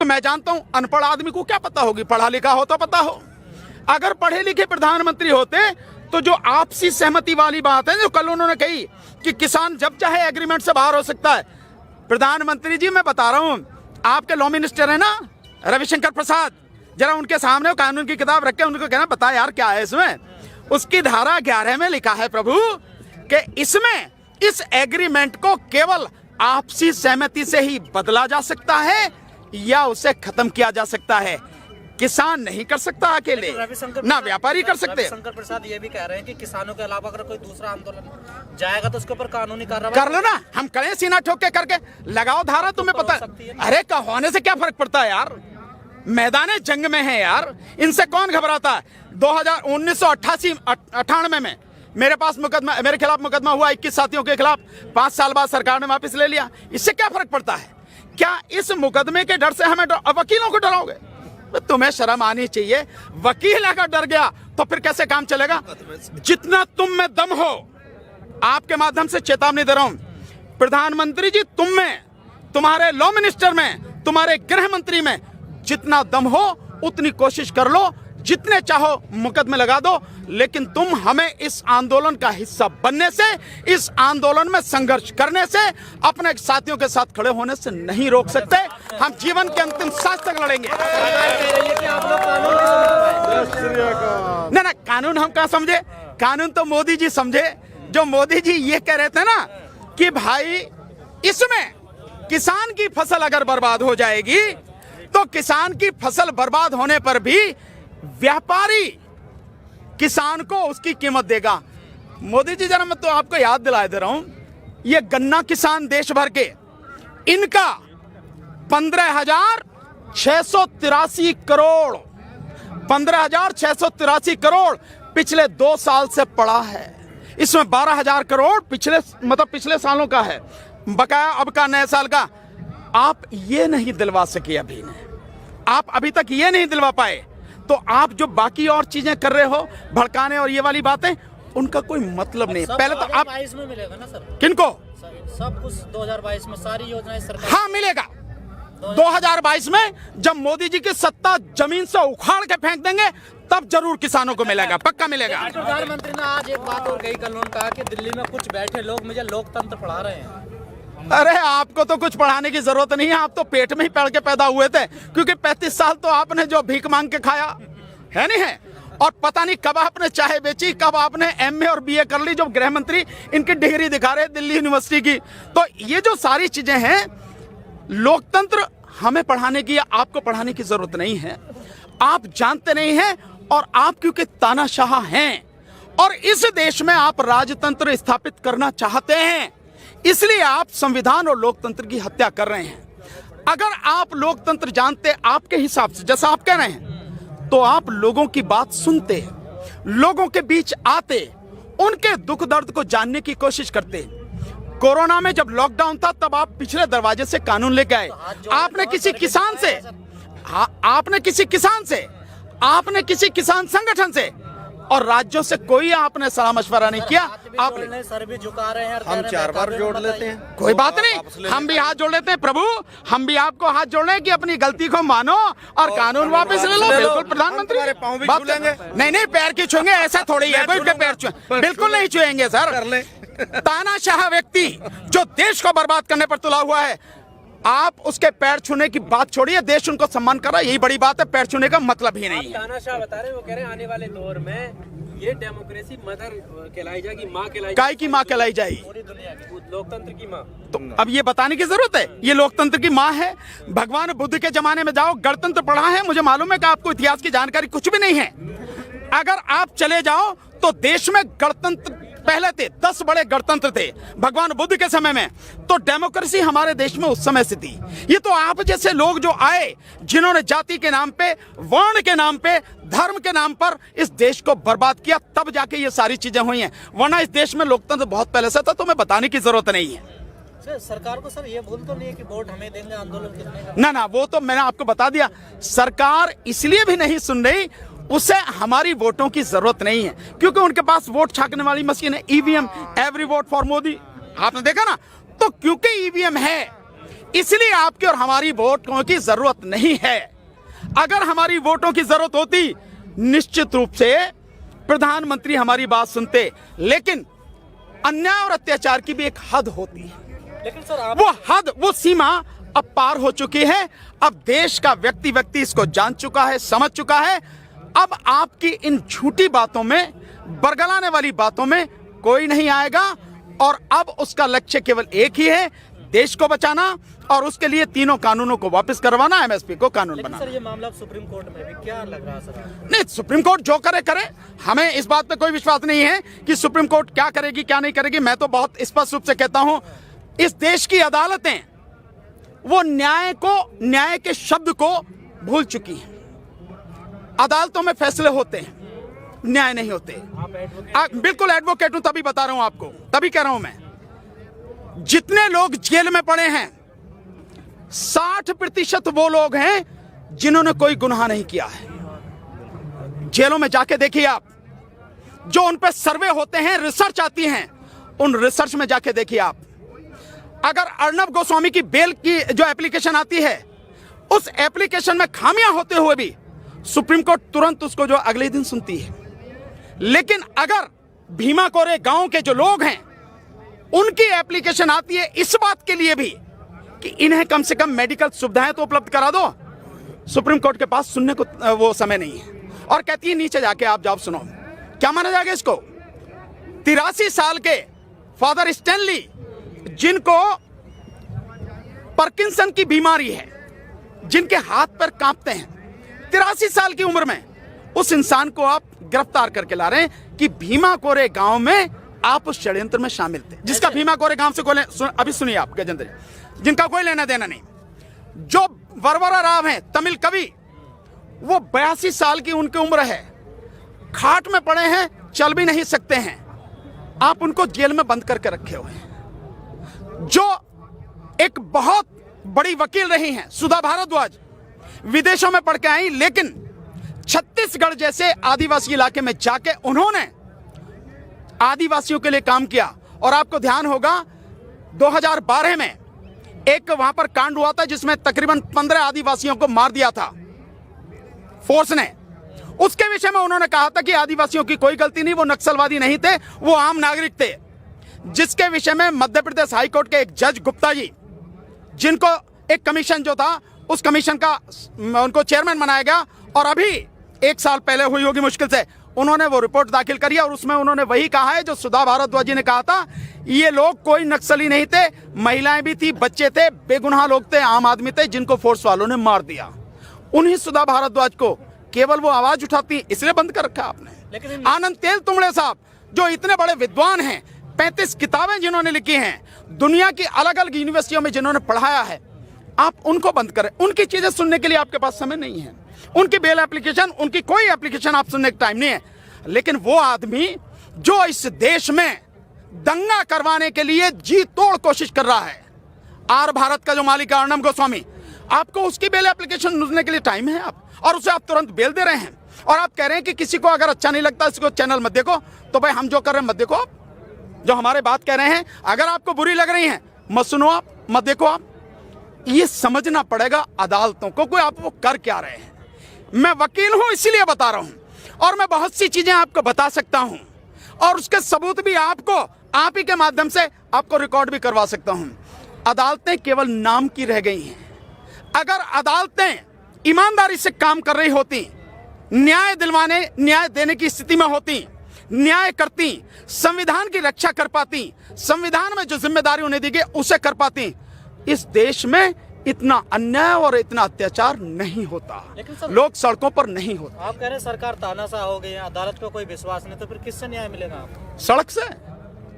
मैं जानता हूं अनपढ़ आदमी को क्या पता होगी, पढ़ा लिखा हो तो पता हो। अगर पढ़े लिखे प्रधानमंत्री होते तो जो आपसी सहमति वाली बात है जो कल उन्होंने कही कि किसान जब चाहे एग्रीमेंट से बाहर हो सकता है, प्रधानमंत्री जी मैं बता रहा हूं, आपके लॉ मिनिस्टर है ना रविशंकर प्रसाद, जरा उनके सामने कानून की किताब रख के उनको कहना बता यार क्या है इसमें। उसकी धारा 11 में लिखा है प्रभु कि इसमें इस एग्रीमेंट को केवल आपसी सहमति से ही बदला जा सकता है या उसे खत्म किया जा सकता है, किसान नहीं कर सकता अकेले, ना व्यापारी कर सकते। रविशंकर प्रसाद ये भी कह रहे हैं कि किसानों के अलावा अगर कोई दूसरा आंदोलन जाएगा तो उसके ऊपर कानूनी कार्रवाई कर लो ना, हम करें सीना ठोक के करके लगाओ धारा, तुम्हें पता है। अरे होने से क्या फर्क पड़ता है यार, मैदान जंग में है यार, इनसे कौन घबराता है। 1998 में मेरे पास मुकदमा, मेरे खिलाफ मुकदमा हुआ 21 साथियों के खिलाफ, 5 साल बाद सरकार ने वापस ले लिया। इससे क्या फर्क पड़ता है? क्या इस मुकदमे के डर से हमें वकीलों को डराओगे? तुम्हें शर्म आनी चाहिए। वकील अगर डर गया तो फिर कैसे काम चलेगा? जितना तुम में दम हो, आपके माध्यम से चेतावनी दे रहा हूं, प्रधानमंत्री जी तुम में, तुम्हारे लॉ मिनिस्टर में, तुम्हारे गृह मंत्री में जितना दम हो उतनी कोशिश कर लो, जितने चाहो मुकदमे लगा दो, लेकिन तुम हमें इस आंदोलन का हिस्सा बनने से, इस आंदोलन में संघर्ष करने से, अपने साथियों के साथ खड़े होने से नहीं रोक सकते। हम जीवन के अंतिम सांस तक लड़ेंगे। ना ना, कानून हम कहाँ समझे? कानून तो मोदी जी समझे। जो मोदी जी ये कह रहे थे ना कि भाई इसमें किसान की फसल अगर बर्बाद हो जाएगी तो किसान की फसल बर्बाद होने पर भी व्यापारी किसान को उसकी कीमत देगा। मोदी जी जरा मैं तो आपको याद दिला दे रहा हूं, ये गन्ना किसान देश भर के, इनका 15,683 करोड़ 15,683 करोड़ पिछले 2 साल से पड़ा है। इसमें 12,000 करोड़ पिछले सालों का है, बकाया अब का नए साल का। आप ये नहीं दिलवा सके अभी ने, आप अभी तक ये नहीं दिलवा पाए, तो आप जो बाकी और चीजें कर रहे हो, भड़काने और ये वाली बातें, उनका कोई मतलब नहीं। पहले तो आप 2022 में मिलेगा ना सर? किनको? सब कुछ 2022 में सारी योजनाएं सरकार। हाँ मिलेगा। 2022 में जब मोदी जी की सत्ता जमीन से उखाड़ के फेंक देंगे तब जरूर किसानों को मिलेगा, पक्का मिलेगा। प्रधानमंत्री ने आज एक बात और कही, कल उन्होंने कहा कि दिल्ली में कुछ बैठे लोग मुझे लोकतंत्र पढ़ा रहे हैं। अरे आपको तो कुछ पढ़ाने की जरूरत नहीं है, आप तो पेट में ही पड़ के पैदा हुए थे, क्योंकि 35 साल तो आपने जो भीख मांग के खाया है नहीं है, और पता नहीं कब आपने चाय बेची, कब आपने MA और BA कर ली, जो गृह मंत्री इनकी डिग्री दिखा रहे दिल्ली यूनिवर्सिटी की। तो ये जो सारी चीजें हैं, लोकतंत्र हमें पढ़ाने की या आपको पढ़ाने की जरूरत नहीं है। आप जानते नहीं हैं, और आप क्योंकि तानाशाह हैं और इस देश में आप राजतंत्र स्थापित करना चाहते हैं, इसलिए आप संविधान और लोकतंत्र की हत्या कर रहे हैं। अगर आप लोकतंत्र जानते आपके हिसाब से, जैसा आप कह रहे हैं, तो आप लोगों की बात सुनते, लोगों के बीच आते, उनके दुख दर्द को जानने की कोशिश करते। कोरोना में जब लॉकडाउन था तब आप पिछले दरवाजे से कानून लेके आए। आपने किसी किसान से, आपने किसी किसान से, आपने किसी किसान संगठन से और राज्यों से कोई आपने सलाह मशवरा नहीं किया। आपने सर भी झुका रहे हैं, हम 4 बार जोड़ लेते हैं, कोई बात नहीं, हम भी हाथ जोड़ लेते हैं। प्रभु हम भी आपको हाथ जोड़ रहे हैं कि अपनी गलती को मानो और कानून वापस ले लो। बिल्कुल प्रधानमंत्री, नहीं नहीं पैर की छूएंगे, ऐसा थोड़ी है कोई पैर छुए, बिल्कुल नहीं छुएंगे सर। तानाशाह व्यक्ति जो देश को बर्बाद करने पर तुला हुआ है, आप उसके पैर छूने की बात छोड़िए, देश उनको सम्मान कर रहा है, यही बड़ी बात है। पैर छूने का मतलब ही नहीं है। तानाशाह बता रहे हैं, वो कह रहे हैं आने वाले दौर में ये डेमोक्रेसी मदर कहलाई जाएगी, माँ कहलाई, काय की माँ कहलाई जाएगी, पूरी दुनिया की लोकतंत्र की माँ। तो अब ये बताने की जरूरत है, ये लोकतंत्र की माँ है। भगवान बुद्ध के जमाने में जाओ, गणतंत्र पढ़ा है, मुझे मालूम है कि आपको इतिहास की जानकारी कुछ भी नहीं है। अगर आप चले जाओ तो देश में गणतंत्र पहले थे, 10 बड़े गणतंत्र थे भगवान बुद्ध के समय में, तो डेमोक्रेसी हमारे देश में उस समय से थी। ये तो आप जैसे लोग जो आए, जिन्होंने जाति के नाम पे, वर्ण के नाम पे, धर्म के नाम पर इस देश को बर्बाद किया, तब जाके ये सारी चीजें हुई हैं, वरना इस देश में लोकतंत्र बहुत पहले से था, तो मैं बताने की जरूरत नहीं है। सरकार को सर ये भूल तो नहीं है कि वोट हमें देंगे आंदोलन करने? ना ना, वो तो मैंने आपको बता दिया, सरकार इसलिए भी नहीं सुन रही, उसे हमारी वोटों की जरूरत नहीं है, क्योंकि उनके पास वोट छापने वाली मशीन है, EVM, every vote for Modi, आपने देखा ना। तो क्योंकि EVM है, इसलिए आपकी और हमारी वोटों की जरूरत नहीं है। अगर हमारी वोटों की जरूरत होती, निश्चित रूप से प्रधानमंत्री हमारी बात सुनते, लेकिन अन्याय और अत्याचार की भी एक हद होती है। लेकिन सर आप वो हद, वो सीमा अब पार हो चुकी है। अब देश का व्यक्ति इसको जान चुका है, समझ चुका है। अब आपकी इन झूठी बातों में, बरगलाने वाली बातों में कोई नहीं आएगा, और अब उसका लक्ष्य केवल एक ही है, देश को बचाना, और उसके लिए तीनों कानूनों को वापस करवाना, एमएसपी को कानून लेकिन बनाना। सर ये मामला सुप्रीम कोर्ट में भी क्या लग रहा है सर आपको? नहीं, सुप्रीम कोर्ट जो करे करे, हमें इस बात पे कोई विश्वास नहीं है कि सुप्रीम कोर्ट क्या करेगी क्या नहीं करेगी। मैं तो बहुत स्पष्ट रूप से कहता हूं, इस देश की अदालतें वो न्याय के शब्द को भूल चुकी हैं। अदालतों में फैसले होते हैं, न्याय नहीं होते। बिल्कुल एडवोकेट हूं, तभी बता रहा हूं आपको, तभी कह रहा हूं मैं। जितने लोग जेल में पड़े हैं, 60% वो लोग हैं जिन्होंने कोई गुनाह नहीं किया है। जेलों में जाके देखिए आप, जो उन पे सर्वे होते हैं, रिसर्च आती हैं, उन रिसर्च में जाके देखिए आप। अगर अर्नब गोस्वामी की बेल की जो एप्लीकेशन आती है, उस एप्लीकेशन में खामियां होते हुए भी सुप्रीम कोर्ट तुरंत उसको जो अगले दिन सुनती है। लेकिन अगर भीमा कोरे गांव के जो लोग हैं, उनकी एप्लीकेशन आती है इस बात के लिए भी कि इन्हें कम से कम मेडिकल सुविधाएं तो उपलब्ध करा दो, सुप्रीम कोर्ट के पास सुनने को वो समय नहीं है, और कहती है नीचे जाके आप जवाब सुनो। क्या माना जाएगा इसको? 83 साल के फादर स्टैनली, जिनको पार्किंसन की बीमारी है, जिनके हाथ पैर कांपते हैं, 83 साल की उम्र में उस इंसान को आप गिरफ्तार करके ला रहे हैं कि भीमा कोरे गांव में आप उस षड्यंत्र में शामिल थे, जिसका भीमा कोरे गांव से कोई अभी सुनिए आप गजेंद्र जी, जिनका कोई लेना देना नहीं। जो वरवरा राव हैं, तमिल कवि, वो 82 साल की उनकी उम्र है, खाट में पड़े हैं, चल भी नहीं सकते हैं, आप उनको जेल में बंद करके रखे हुए हैं। जो एक बहुत बड़ी वकील रही हैं, सुधा भारद्वाज, विदेशों में पढ़ के आई, लेकिन छत्तीसगढ़ जैसे आदिवासी इलाके में जाके उन्होंने आदिवासियों के लिए काम किया। और आपको ध्यान होगा 2012 में एक वहां पर कांड हुआ था जिसमें तकरीबन 15 आदिवासियों को मार दिया था फोर्स ने। उसके विषय में उन्होंने कहा था कि आदिवासियों की कोई गलती नहीं, वो नक्सलवादी नहीं थे, वो आम नागरिक थे। जिसके विषय में मध्य प्रदेश हाईकोर्ट के एक जज गुप्ता जी, जिनको एक कमीशन जो था, उस कमीशन का उनको चेयरमैन बनाया गया, और अभी 1 साल पहले हुई होगी मुश्किल से, उन्होंने वो रिपोर्ट दाखिल करी और उसमें उन्होंने वही कहा है जो सुधा भारद्वाज जी ने कहा था। ये लोग कोई नक्सली नहीं थे, महिलाएं भी थी, बच्चे थे, बेगुनाह लोग थे, आम आदमी थे, जिनको फोर्स वालों ने मार दिया। उन्हीं सुधा भारद्वाज को केवल वो आवाज उठाती, इसलिए बंद कर रखा आपने। लेकिन आनंद तेल तुमड़े साहब, जो इतने बड़े विद्वान हैं, 35 किताबें जिन्होंने लिखी हैं, दुनिया की अलग अलग यूनिवर्सिटियों में जिन्होंने पढ़ाया है, आप उनको बंद करें। उनकी चीजें सुनने के लिए आपके पास समय नहीं है, उनकी बेल एप्लीकेशन, उनकी कोई एप्लीकेशन आप सुनने का टाइम नहीं है। लेकिन वो आदमी जो इस देश में दंगा करवाने के लिए जी तोड़ कोशिश कर रहा है, आर भारत का जो मालिक है अर्नब गोस्वामी, आपको उसकी बेल एप्लीकेशन सुनने के लिए टाइम है आप, और उसे आप तुरंत बेल दे रहे हैं। और आप कह रहे हैं कि किसी को अगर अच्छा नहीं लगता इसको चैनल मत देखो, तो भाई हम जो कर रहे हैं मत देखो। आप जो हमारे बात कह रहे हैं, अगर आपको बुरी लग रही है मत सुनो, आप मत देखो। आप ये समझना पड़ेगा अदालतों को कोई आप वो कर क्या रहे हैं। मैं वकील हूं इसलिए बता रहा हूं, और मैं बहुत सी चीजें आपको बता सकता हूं, और उसके सबूत भी आपको आप ही के माध्यम से आपको रिकॉर्ड भी करवा सकता हूं। अदालतें केवल नाम की रह गई हैं। अगर अदालतें ईमानदारी से काम कर रही होती, न्याय देने की स्थिति में होती, न्याय करती, संविधान की रक्षा कर पाती, संविधान में जो जिम्मेदारी उन्हें दी गई उसे कर पाती, इस देश में इतना अन्याय और इतना अत्याचार नहीं होता, लोग सड़कों पर नहीं होते। आप कह रहे हैं सरकार तानाशाह हो गई है, अदालत को कोई विश्वास नहीं, तो फिर किससे न्याय मिलेगा आपको? सड़क से।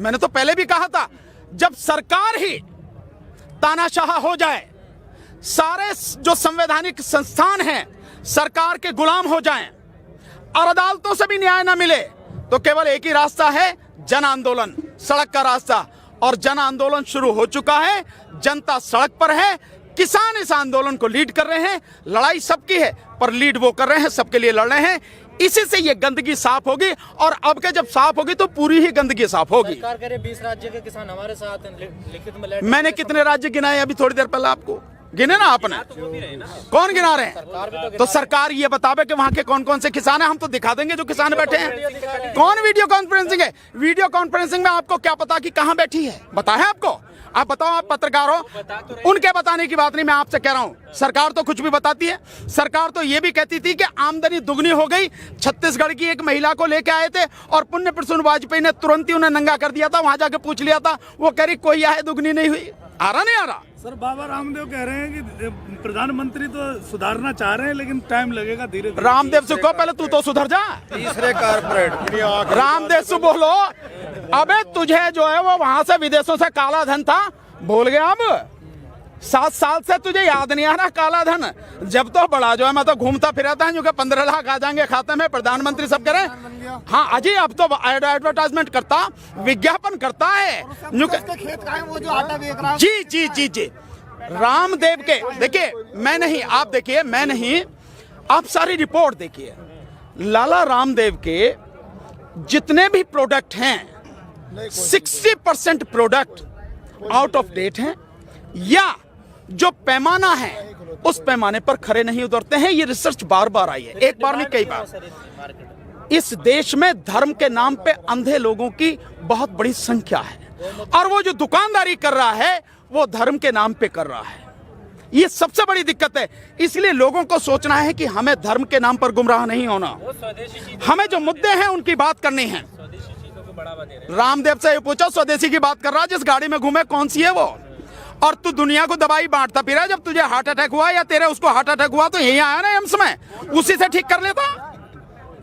मैंने तो पहले भी कहा था, जब सरकार ही तानाशाह हो जाए, सारे जो संवैधानिक संस्थान हैं सरकार के गुलाम हो जाएं, और अदालतों से भी न्याय न मिले, तो केवल एक ही रास्ता है, जन आंदोलन, सड़क का रास्ता। और जन आंदोलन शुरू हो चुका है, जनता सड़क पर है, किसान इस आंदोलन को लीड कर रहे हैं। लड़ाई सबकी है, पर लीड वो कर रहे हैं, सबके लिए लड़ रहे हैं। इसी से ये गंदगी साफ होगी, और अब के जब साफ होगी तो पूरी ही गंदगी साफ होगी। सरकार करे 20 राज्य के किसान हमारे साथ हैं, लिखित में लेटर। मैंने कितने राज्य गिनाए अभी थोड़ी देर पहले आपको? गिने ना आपने? कौन गिना रहे हैं? तो सरकार ये बतावे कि वहां के कौन कौन से किसान हैं। हम तो दिखा देंगे जो किसान बैठे हैं। कौन वीडियो कॉन्फ्रेंसिंग है? वीडियो कॉन्फ्रेंसिंग में आपको क्या पता कि कहां बैठी है? पता है आपको? आप बताओ, आप पत्रकार हो, उनके बताने की बात नहीं, मैं आपसे कह रहा हूं। सरकार तो कुछ भी बताती है। सरकार तो ये भी कहती थी कि आमदनी दुगनी हो गई। छत्तीसगढ़ की एक महिला को लेके आए थे और पुण्य प्रसून वाजपेयी ने तुरंत ही उन्हें नंगा कर दिया था। वहां जाके पूछ लिया था, वो कह रही कोई आए दुगनी नहीं हुई। आ रहा नहीं आ रहा? सर, बाबा रामदेव कह रहे हैं कि प्रधानमंत्री तो सुधारना चाह रहे हैं, लेकिन टाइम लगेगा, धीरे धीरे। रामदेव से कहो पहले तू तो सुधर जा। तीसरे कारपोरेट रामदेव से बोलो, अबे तुझे जो है वो वहां से विदेशों से काला धन था, भूल गया? अब 7 साल से तुझे याद नहीं आ रहा काला धन? जब तो बड़ा जो है मैं तो घूमता फिरता है, जो कि 15 लाख आ जाएंगे खाते में, प्रधानमंत्री सब कह रहे हैं। हाँ अजय, अब तो एडवर्टाइजमेंट करता, विज्ञापन करता है। खेत का है वो जो आटा बेच रहा है। जी जी जी जी, रामदेव के देखिए, मैं नहीं, आप देखिए, मैं नहीं, आप सारी रिपोर्ट देखिए। लाला रामदेव के जितने भी प्रोडक्ट हैं, 60% प्रोडक्ट आउट ऑफ डेट हैं, या जो पैमाना है उस पैमाने पर खरे नहीं उतरते हैं। ये रिसर्च बार बार आई है, एक बार नहीं कई बार। इस देश में धर्म के नाम पे अंधे लोगों की बहुत बड़ी संख्या है, और वो जो दुकानदारी कर रहा है वो धर्म के नाम पे कर रहा है। ये सबसे बड़ी दिक्कत है। इसलिए लोगों को सोचना है कि हमें धर्म के नाम पर गुमराह नहीं होना, हमें जो मुद्दे हैं उनकी बात करनी है। रामदेव से ये पूछो, स्वदेशी की बात कर रहा, जिस गाड़ी में घूमे कौन सी है वो? और तू दुनिया को दवाई बांटता फिरा। जब तुझे हार्ट अटैक हुआ या तेरे उसको हार्ट अटैक हुआ तो यही आया ना एम्स में, उसी से ठीक कर लेता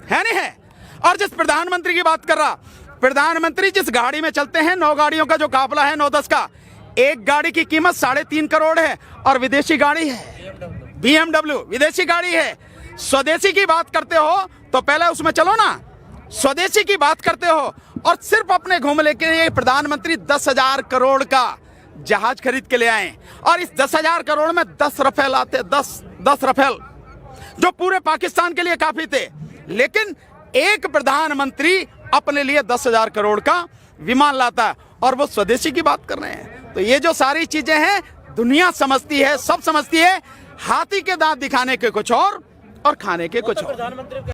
है नहीं है? और जिस प्रधानमंत्री की बात कर रहा, प्रधानमंत्री जिस गाड़ी में चलते हैं, 9 गाड़ियों का जो काफिला है, 9-10 का, एक गाड़ी की कीमत 3.5 करोड़ है, और विदेशी गाड़ी है BMW, विदेशी गाड़ी है। स्वदेशी की बात करते हो तो पहले उसमें चलो ना। स्वदेशी की बात करते हो और सिर्फ अपने घूमने के लिए प्रधानमंत्री 10,000 करोड़ का जहाज खरीद के ले आए, और इस 10,000 करोड़ में 10 रफेल आते, 10 रफेल, जो पूरे पाकिस्तान के लिए काफी थे। लेकिन एक प्रधानमंत्री अपने लिए 10,000 करोड़ का विमान लाता है, और वो स्वदेशी की बात कर रहे हैं। तो ये जो सारी चीजें हैं, दुनिया समझती है, सब समझती है। हाथी के दांत दिखाने के कुछ और खाने के कुछ और।